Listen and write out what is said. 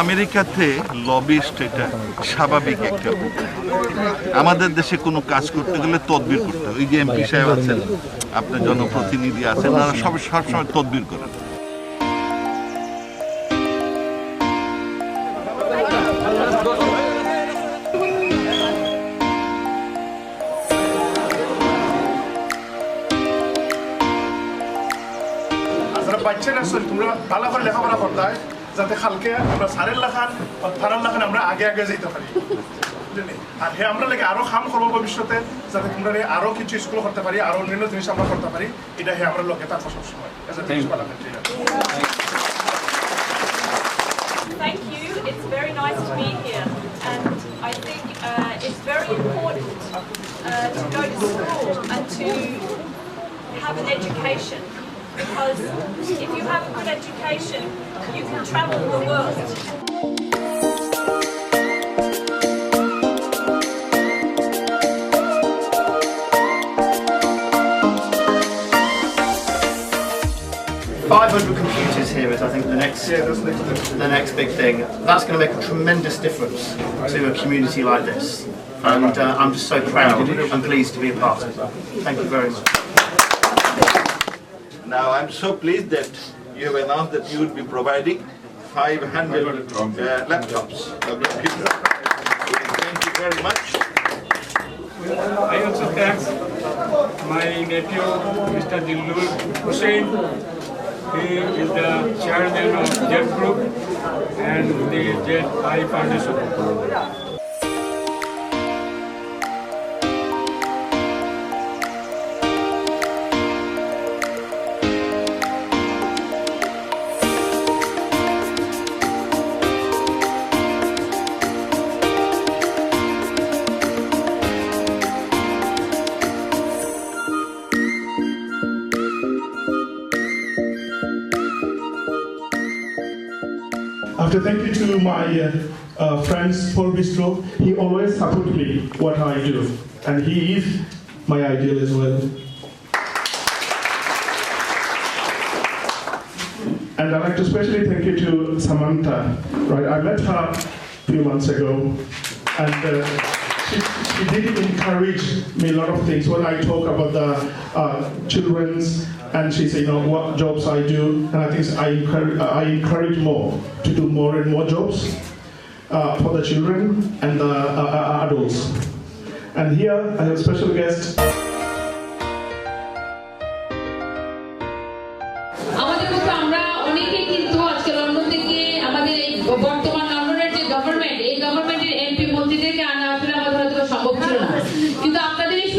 আমেরিকাতে লবিস্ট এটা স্বাভাবিক একটা ব্যাপার। আমাদের দেশে কোনো কাজ করতে গেলে তদবির করতে হয়। ওই যে এমপি সাহেব আছেন, আপনার জনপ্রতিনিধি আছেন, তারা সবসময় তদবির করেন। বাচ্চারা তোমরা ভালো করে লেখাপড়া করতে হয় যাতে কালকে আমরা সারের লেখান ফারার লেখান আমরা আগে আগে যেতে পারি। আর হ্যাঁ আমরা লাগে আরো কাম করবো ভবিষ্যতে যাতে তোমরা আরো কিছু স্কুল করতে পারি, আরো অন্যান্য জিনিস আমরা করতে পারি। এটা হ্যাঁ আমরা লোকে থাকবো সবসময়। Thank you. It's very nice to be here, and I think it's very important to go to school and to have an education, because if you have a good education, you can travel the world. Computers here is, I think, the next big thing. That's going to make a tremendous difference to a community like this, and I'm just so proud and pleased to be a part of it. Thank you very much. Now I'm so pleased that you have announced that you will be providing 500 laptops of computers. Thank you very much. I also thank my nephew, Mr. Dillul Hussain. He is the chairman of JET Group and the JET Eye Foundation. After thank you to my friends Paul Bistro, he always support me what I do, and he is my ideal as well. And I'd like to especially thank you to Samantha. Right, I met her a few months ago, and she did encourage me a lot of things when I talk about the children's. And she said, you know, what jobs I do, and I think I encourage more to do more and more jobs for the children and the adults. And here I have a special guest. আমাদের মতো আমরা অনেকেই কিন্তু আজকে London থেকে আমাদের এই বর্তমান লন্ডনের যে গভর্নমেন্ট, এই গভর্নমেন্টের এমপি মন্ত্রীদেরকে আনা আসলে আমাদের হয়তো সম্ভব ছিল না, কিন্তু আপনাদের এই